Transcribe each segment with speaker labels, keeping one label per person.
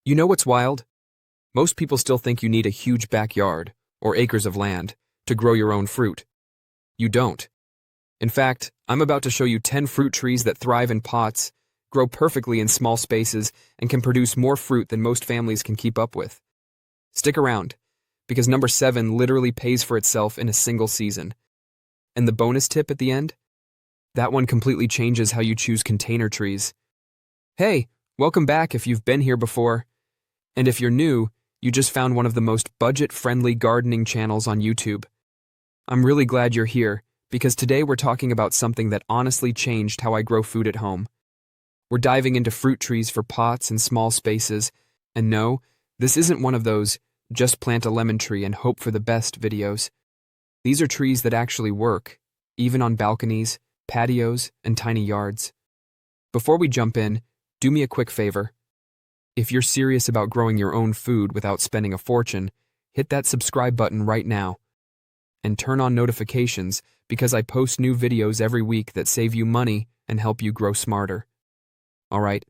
Speaker 1: You know what's wild? Most people still think you need a huge backyard or acres of land to grow your own fruit. You don't. In fact, I'm about to show you 10 fruit trees that thrive in pots, grow perfectly in small spaces, and can produce more fruit than most families can keep up with. Stick around, because number 7 literally pays for itself in a single season. And the bonus tip at the end? That one completely changes how you choose container trees. Hey, welcome back if you've been here before. And if you're new, you just found one of the most budget-friendly gardening channels on YouTube. I'm really glad you're here, because today we're talking about something that honestly changed how I grow food at home. We're diving into fruit trees for pots and small spaces, and no, this isn't one of those just plant a lemon tree and hope for the best videos. These are trees that actually work, even on balconies, patios, and tiny yards. Before we jump in, do me a quick favor. If you're serious about growing your own food without spending a fortune, hit that subscribe button right now. And turn on notifications because I post new videos every week that save you money and help you grow smarter. Alright,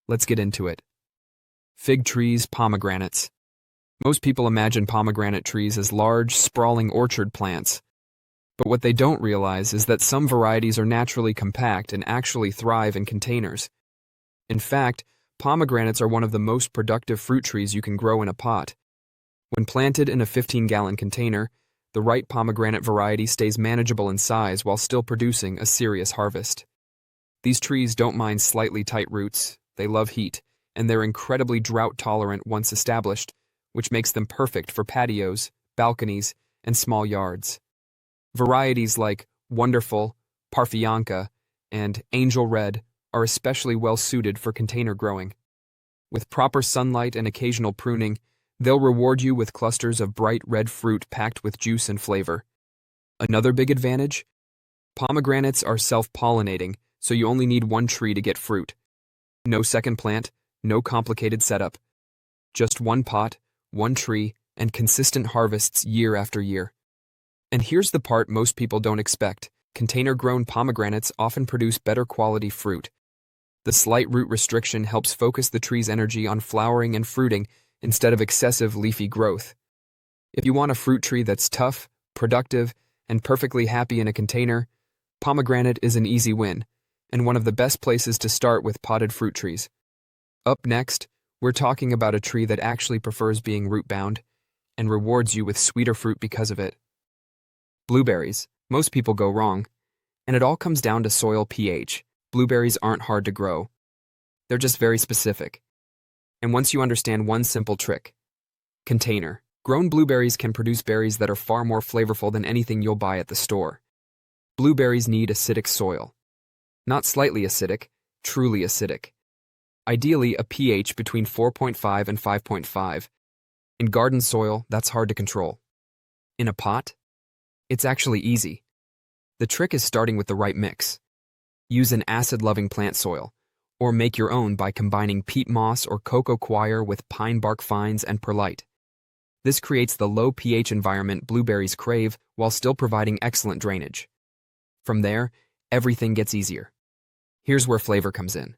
Speaker 1: let's get into it. Fig trees, pomegranates. Most people imagine pomegranate trees as large, sprawling orchard plants. But what they don't realize is that some varieties are naturally compact and actually thrive in containers. In fact, pomegranates are one of the most productive fruit trees you can grow in a pot. When planted in a 15-gallon container, the right pomegranate variety stays manageable in size while still producing a serious harvest. These trees don't mind slightly tight roots, they love heat, and they're incredibly drought-tolerant once established, which makes them perfect for patios, balconies, and small yards. Varieties like Wonderful, Parfianca, and Angel Red are especially well-suited for container growing. With proper sunlight and occasional pruning, they'll reward you with clusters of bright red fruit packed with juice and flavor. Another big advantage? Pomegranates are self-pollinating, so you only need one tree to get fruit. No second plant, no complicated setup. Just one pot, one tree, and consistent harvests year after year. And here's the part most people don't expect. Container-grown pomegranates often produce better quality fruit. The slight root restriction helps focus the tree's energy on flowering and fruiting instead of excessive leafy growth. If you want a fruit tree that's tough, productive, and perfectly happy in a container, pomegranate is an easy win, and one of the best places to start with potted fruit trees. Up next, we're talking about a tree that actually prefers being root-bound and rewards you with sweeter fruit because of it. Blueberries. Most people go wrong, and it all comes down to soil pH. Blueberries aren't hard to grow. They're just very specific. And once you understand one simple trick, container. Grown blueberries can produce berries that are far more flavorful than anything you'll buy at the store. Blueberries need acidic soil. Not slightly acidic, truly acidic. Ideally, a pH between 4.5 and 5.5. In garden soil, that's hard to control. In a pot? It's actually easy. The trick is starting with the right mix. Use an acid-loving plant soil, or make your own by combining peat moss or cocoa coir with pine bark fines and perlite. This creates the low pH environment blueberries crave while still providing excellent drainage. From there, everything gets easier. Here's where flavor comes in.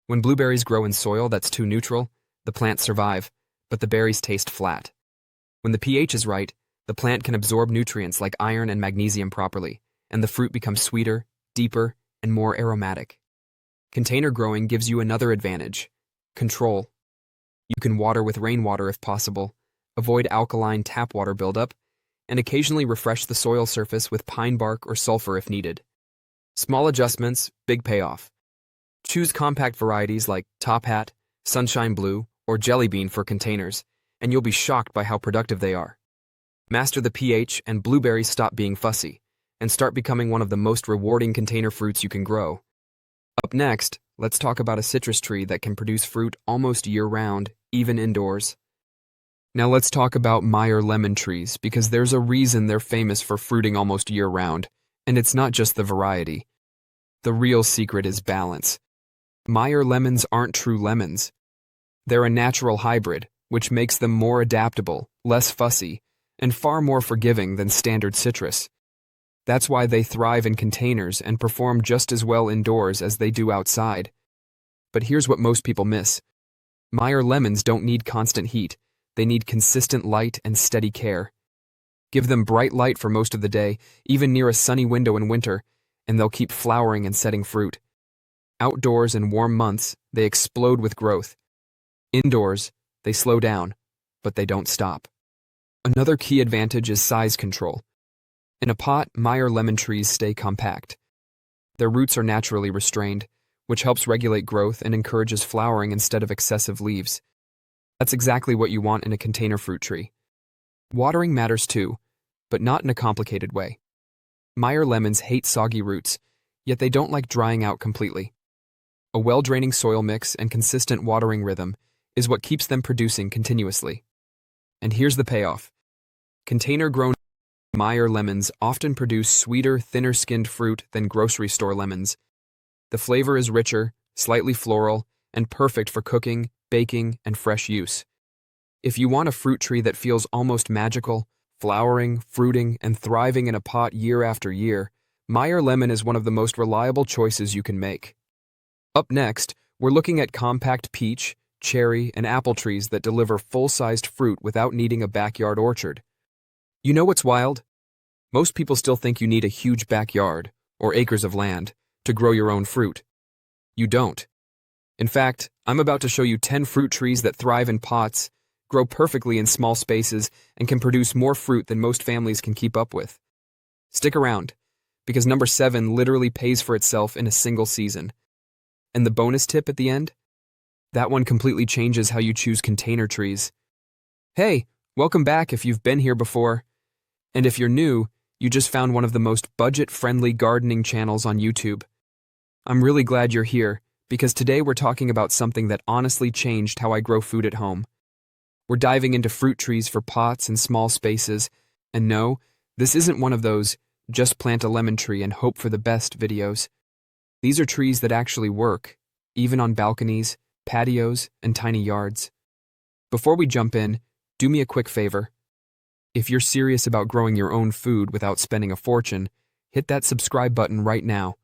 Speaker 1: When blueberries grow in soil that's too neutral, the plants survive, but the berries taste flat. When the pH is right, the plant can absorb nutrients like iron and magnesium properly, and the fruit becomes sweeter, deeper, and more aromatic. Container growing gives you another advantage: control. You can water with rainwater if possible, avoid alkaline tap water buildup, and occasionally refresh the soil surface with pine bark or sulfur if needed. Small adjustments, big payoff. Choose compact varieties like Top Hat, Sunshine Blue, or Jelly Bean for containers, and you'll be shocked by how productive they are. Master the pH and blueberries stop being fussy, and start becoming one of the most rewarding container fruits you can grow. Up next, let's talk about a citrus tree that can produce fruit almost year-round, even indoors. Now let's talk about Meyer lemon trees, because there's a reason they're famous for fruiting almost year-round, and it's not just the variety. The real secret is balance. Meyer lemons aren't true lemons. They're a natural hybrid, which makes them more adaptable, less fussy, and far more forgiving than standard citrus. That's why they thrive in containers and perform just as well indoors as they do outside. But here's what most people miss. Meyer lemons don't need constant heat. They need consistent light and steady care. Give them bright light for most of the day, even near a sunny window in winter, and they'll keep flowering and setting fruit. Outdoors in warm months, they explode with growth. Indoors, they slow down, but they don't stop. Another key advantage is size control. In a pot, Meyer lemon trees stay compact. Their roots are naturally restrained, which helps regulate growth and encourages flowering instead of excessive leaves. That's exactly what you want in a container fruit tree. Watering matters too, but not in a complicated way. Meyer lemons hate soggy roots, yet they don't like drying out completely. A well-draining soil mix and consistent watering rhythm is what keeps them producing continuously. And here's the payoff. Container-grown Meyer lemons often produce sweeter, thinner-skinned fruit than grocery store lemons. The flavor is richer, slightly floral, and perfect for cooking, baking, and fresh use. If you want a fruit tree that feels almost magical, flowering, fruiting, and thriving in a pot year after year, Meyer lemon is one of the most reliable choices you can make. Up next, we're looking at compact peach, cherry, and apple trees that deliver full-sized fruit without needing a backyard orchard. You know what's wild? Most people still think you need a huge backyard, or acres of land, to grow your own fruit. You don't. In fact, I'm about to show you 10 fruit trees that thrive in pots, grow perfectly in small spaces, and can produce more fruit than most families can keep up with. Stick around, because number 7 literally pays for itself in a single season. And the bonus tip at the end? That one completely changes how you choose container trees. Hey, welcome back if you've been here before. And if you're new, you just found one of the most budget-friendly gardening channels on YouTube. I'm really glad you're here, because today we're talking about something that honestly changed how I grow food at home. We're diving into fruit trees for pots and small spaces, and no, this isn't one of those just plant a lemon tree and hope for the best videos. These are trees that actually work, even on balconies, patios, and tiny yards. Before we jump in, do me a quick favor. If you're serious about growing your own food without spending a fortune, hit that subscribe button right now.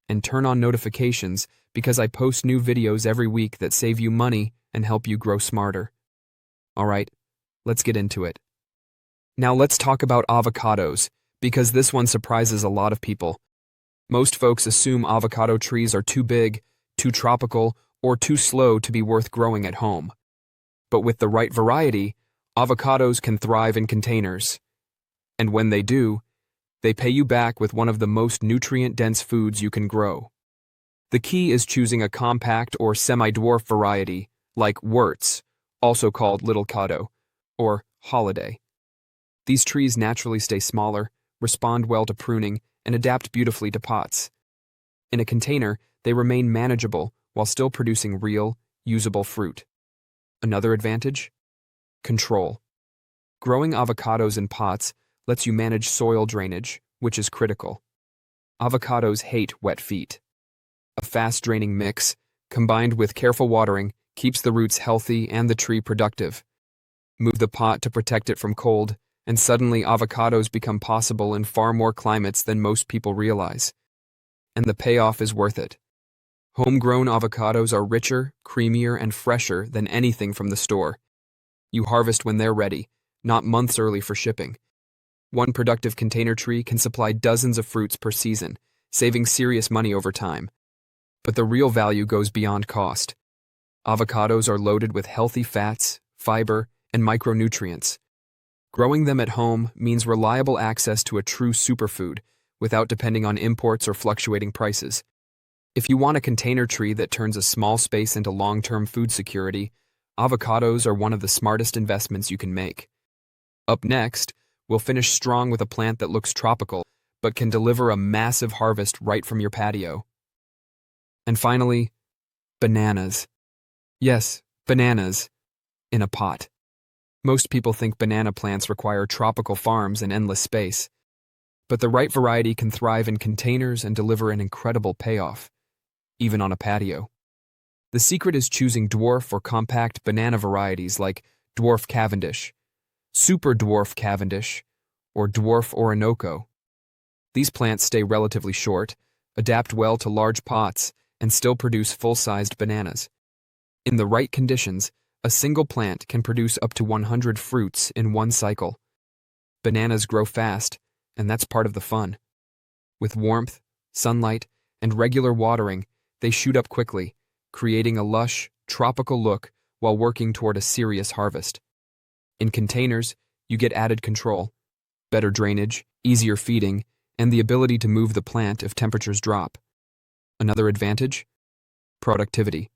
Speaker 1: And turn on notifications because I post new videos every week that save you money and help you grow smarter. Alright, let's get into it. Now let's talk about avocados, because this one surprises a lot of people. Most folks assume avocado trees are too big, too tropical, or too slow to be worth growing at home. But with the right variety, avocados can thrive in containers. And when they do, they pay you back with one of the most nutrient-dense foods you can grow. The key is choosing a compact or semi-dwarf variety, like Wurtz, also called Little Cado, or Holiday. These trees naturally stay smaller, respond well to pruning, and adapt beautifully to pots. In a container, they remain manageable while still producing real, usable fruit. Another advantage? Control. Growing avocados in pots lets you manage soil drainage, which is critical. Avocados hate wet feet. A fast-draining mix, combined with careful watering, keeps the roots healthy and the tree productive. Move the pot to protect it from cold, and suddenly avocados become possible in far more climates than most people realize. And the payoff is worth it. Homegrown avocados are richer, creamier, and fresher than anything from the store. You harvest when they're ready, not months early for shipping. One productive container tree can supply dozens of fruits per season, saving serious money over time. But the real value goes beyond cost. Avocados are loaded with healthy fats, fiber, and micronutrients. Growing them at home means reliable access to a true superfood without depending on imports or fluctuating prices. If you want a container tree that turns a small space into long-term food security, avocados are one of the smartest investments you can make. Up next, we'll finish strong with a plant that looks tropical, but can deliver a massive harvest right from your patio. And finally, bananas. Yes, bananas. In a pot. Most people think banana plants require tropical farms and endless space. But the right variety can thrive in containers and deliver an incredible payoff, even on a patio. The secret is choosing dwarf or compact banana varieties like dwarf Cavendish, super dwarf Cavendish, or dwarf Orinoco. These plants stay relatively short, adapt well to large pots, and still produce full-sized bananas. In the right conditions, a single plant can produce up to 100 fruits in one cycle. Bananas grow fast, and that's part of the fun. With warmth, sunlight, and regular watering, they shoot up quickly, creating a lush, tropical look while working toward a serious harvest. In containers, you get added control, better drainage, easier feeding, and the ability to move the plant if temperatures drop. Another advantage? Productivity.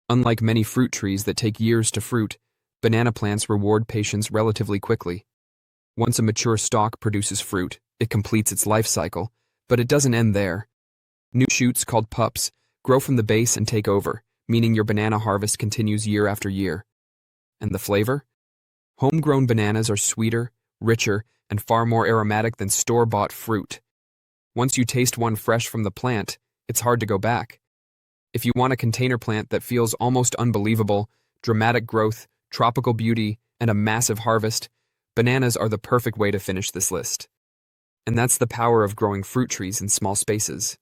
Speaker 1: Unlike many fruit trees that take years to fruit, banana plants reward patience relatively quickly. Once a mature stalk produces fruit, it completes its life cycle, but it doesn't end there. New shoots, called pups, grow from the base and take over, meaning your banana harvest continues year after year. And the flavor? Homegrown bananas are sweeter, richer, and far more aromatic than store-bought fruit. Once you taste one fresh from the plant, it's hard to go back. If you want a container plant that feels almost unbelievable, dramatic growth, tropical beauty, and a massive harvest, bananas are the perfect way to finish this list. And that's the power of growing fruit trees in small spaces.